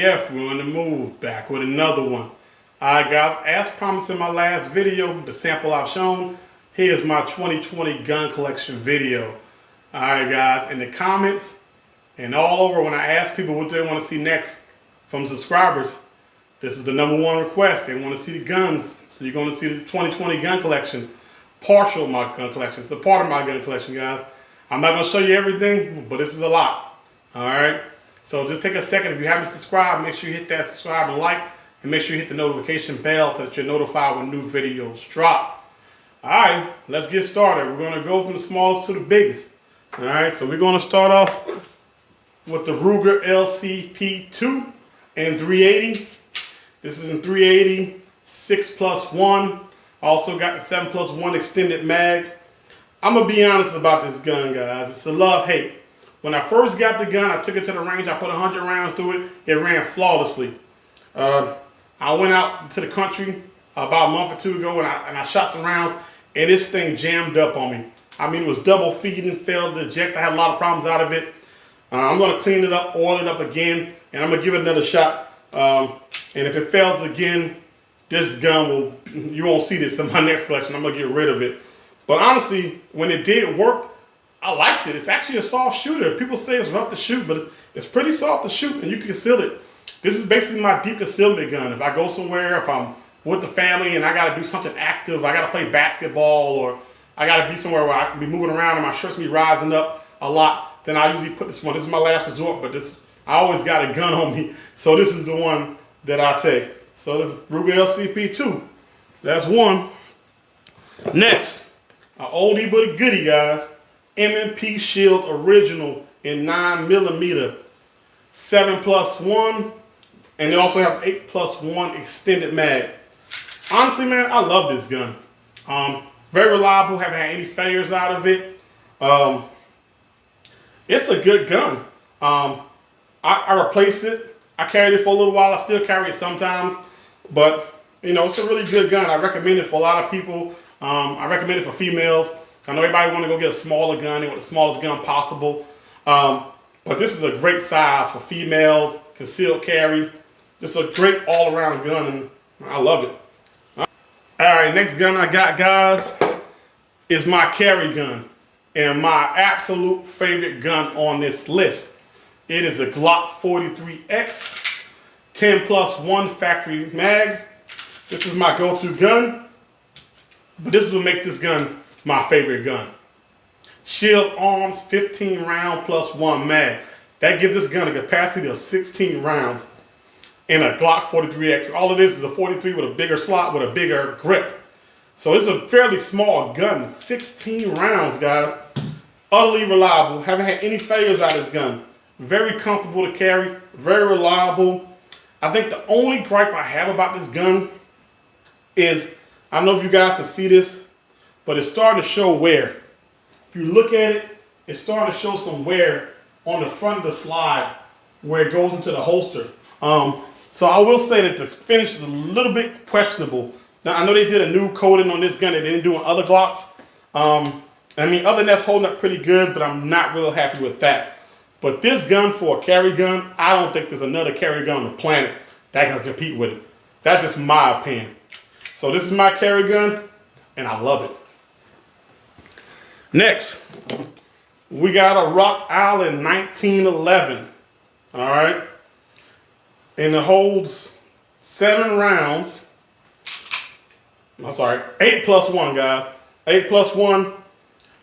AF, we're on the move, back with another one. Alright guys, as promised in my last video, the sample I've shown, here's my 2020 gun collection video. Alright guys, in the comments and all over when I ask people what they want to see next from subscribers, this is the #1 request. They want to see the guns. So you're going to see the 2020 gun collection. Partial of my gun collection. It's a part of my gun collection, guys. I'm not going to show you everything, but this is a lot. Alright? So just take a second. If you haven't subscribed, make sure you hit that subscribe and like. And make sure you hit the notification bell so that you're notified when new videos drop. Alright, let's get started. We're going to go from the smallest to the biggest. Alright, so we're going to start off with the Ruger LCP II and 380. This is in 380, 6+1. Also got the 7+1 extended mag. I'm going to be honest about this gun, guys. It's a love-hate. When I first got the gun, I took it to the range. I put 100 rounds through it. It ran flawlessly. I went out to the country about a month or two ago and I shot some rounds, and this thing jammed up on me. I mean, it was double feeding, failed to eject. I had a lot of problems out of it. I'm going to clean it up, oil it up again, and I'm going to give it another shot. And if it fails again, this gun you won't see this in my next collection. I'm going to get rid of it. But honestly, when it did work, I liked it. It's actually a soft shooter. People say it's rough to shoot, but it's pretty soft to shoot, and you can conceal it. This is basically my deep concealment gun. If I go somewhere, if I'm with the family and I got to do something active, I got to play basketball, or I got to be somewhere where I can be moving around and my shirt's be rising up a lot, then I usually put this one. This is my last resort, but I always got a gun on me, so this is the one that I take. So the Ruger LCP II, that's one. Next, an oldie but a goodie, guys. M&P Shield original in 9mm, 7+1, and they also have 8+1 extended mag. Honestly, man, I love this gun. Very reliable. Haven't had any failures out of it. It's a good gun. I replaced it. I carried it for a little while. I still carry it sometimes, but you know, it's a really good gun. I recommend it for a lot of people. I recommend it for females. I know everybody want to go get a smaller gun. They want the smallest gun possible. But this is a great size for females, concealed carry. Just a great all-around gun, and I love it. All right, next gun I got, guys, is my carry gun. And my absolute favorite gun on this list. It is a Glock 43X, 10+1 factory mag. This is my go-to gun. But this is what makes this gun my favorite gun. Shield Arms 15 round +1 mag. That gives this gun a capacity of 16 rounds in a Glock 43X. All of this is a 43 with a bigger slot with a bigger grip. So it's a fairly small gun. 16 rounds, guys. Utterly reliable. Haven't had any failures out of this gun. Very comfortable to carry. Very reliable. I think the only gripe I have about this gun is, I don't know if you guys can see this, but it's starting to show wear. If you look at it, it's starting to show some wear on the front of the slide where it goes into the holster. So I will say that the finish is a little bit questionable. Now, I know they did a new coating on this gun that they didn't do on other Glocks. I mean, other than that's holding up pretty good, but I'm not real happy with that. But this gun for a carry gun, I don't think there's another carry gun on the planet that can compete with it. That's just my opinion. So this is my carry gun, and I love it. Next, we got a Rock Island 1911. All right. And it holds 7 rounds. I'm sorry, 8+1, guys. 8+1.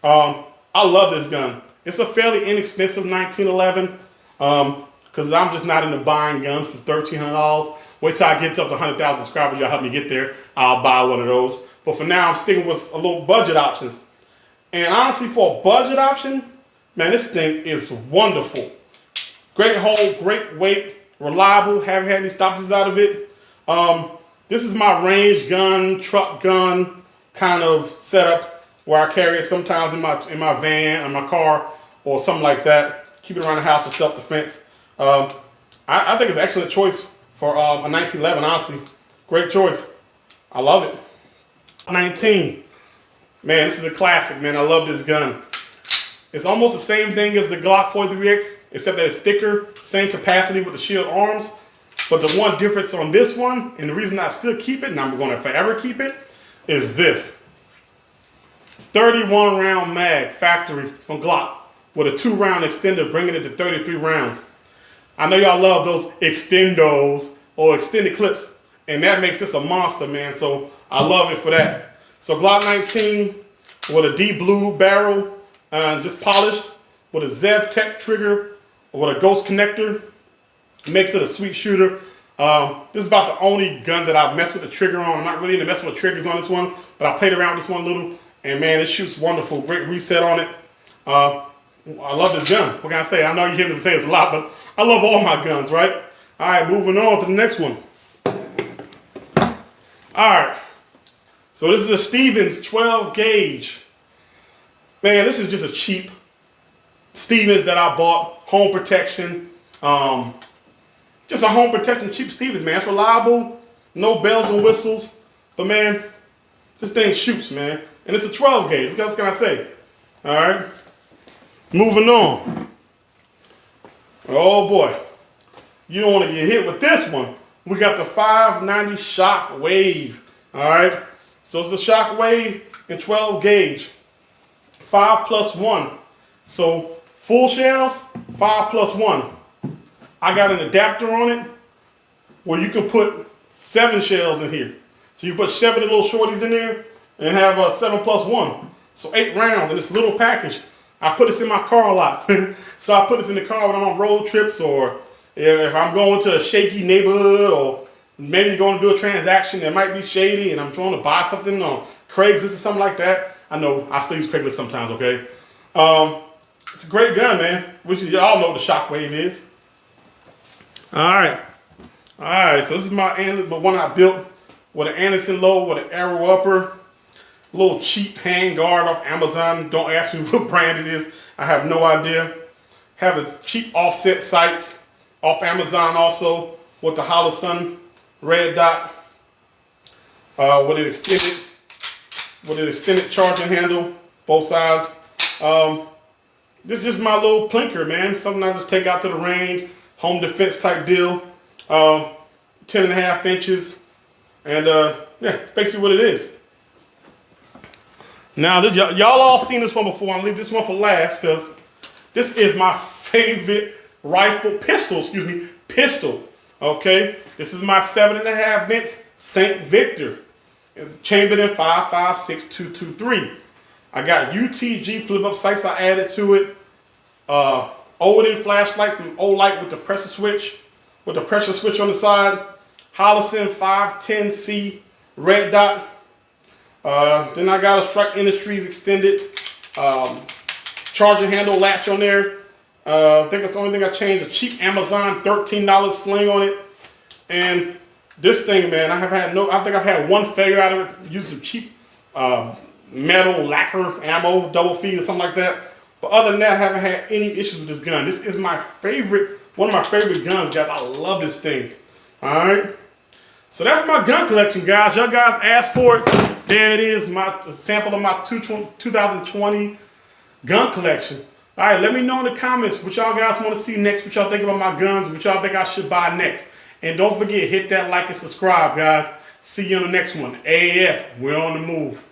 I love this gun. It's a fairly inexpensive 1911 because I'm just not into buying guns for $1,300. Wait till I get to up to 100,000 subscribers. Y'all help me get there. I'll buy one of those. But for now, I'm sticking with a little budget options. And honestly, for a budget option, man, this thing is wonderful. Great hold, great weight, reliable. Haven't had any stoppages out of it. This is my range gun, truck gun kind of setup where I carry it sometimes in my van or my car or something like that. Keep it around the house for self-defense. I think it's an excellent choice for a 1911, honestly. Great choice. I love it. 19. Man, this is a classic, man. I love this gun. It's almost the same thing as the Glock 43X, except that it's thicker, same capacity with the Shield Arms. But the one difference on this one, and the reason I still keep it, and I'm going to forever keep it, is this. 31 round mag, factory from Glock, with a 2-round extender, bringing it to 33 rounds. I know y'all love those extendos or extended clips, and that makes this a monster, man. So I love it for that. So Glock 19 with a deep blue barrel, just polished, with a Zev Tech trigger, with a ghost connector, makes it a sweet shooter. This is about the only gun that I've messed with the trigger on. I'm not really into messing with triggers on this one, but I played around with this one a little, and man, it shoots wonderful. Great reset on it. I love this gun. What can I say? I know you hear me say it's a lot, but I love all my guns, right? All right, moving on to the next one. All right. So this is a Stevens 12 gauge. Man, this is just a cheap Stevens that I bought. Home protection. Just a home protection, cheap Stevens, man. It's reliable. No bells and whistles. But man, this thing shoots, man. And it's a 12 gauge. What else can I say? All right. Moving on. Oh boy. You don't want to get hit with this one. We got the 590 Shockwave. All right. So it's the Shockwave in 12 gauge. 5+1. So full shells, 5+1. I got an adapter on it where you can put 7 shells in here. So you put 7 little shorties in there and have a 7+1. So 8 rounds in this little package. I put this in my car a lot. So I put this in the car when I'm on road trips, or if I'm going to a shaky neighborhood, or maybe going to do a transaction that might be shady and I'm trying to buy something on Craigslist or something like that. I know I still use Craigslist sometimes, okay? It's a great gun, man. Which y'all know what the Shockwave is. All right. So this is my one I built with an Anderson low with an arrow upper. A little cheap hand guard off Amazon. Don't ask me what brand it is. I have no idea. Have the cheap offset sights off Amazon also with the Holosun red dot. With an extended charging handle, both sides. This is my little plinker, man. Something I just take out to the range. Home defense type deal. 10.5 inches. And yeah, it's basically what it is. Now, y'all all seen this one before. I'm gonna leave this one for last because this is my favorite pistol. Okay, this is my 7.5 inch St. Victor, chambered in 5.56 I got UTG flip up sights I added to it. Odin flashlight from Olight with the pressure switch on the side. Holosun 510C red dot. Then I got a Strike Industries extended charging handle latch on there. I think that's the only thing I changed. A cheap Amazon $13 sling on it. And this thing, man, I think I've had one failure out of it. Using some cheap metal lacquer ammo, double feed or something like that. But other than that, I haven't had any issues with this gun. This is my favorite, one of my favorite guns, guys. I love this thing. All right. So that's my gun collection, guys. Y'all guys asked for it. There it is, my sample of my 2020 gun collection. All right, let me know in the comments what y'all guys want to see next, what y'all think about my guns, what y'all think I should buy next. And don't forget, hit that like and subscribe, guys. See you on the next one. AF, we're on the move.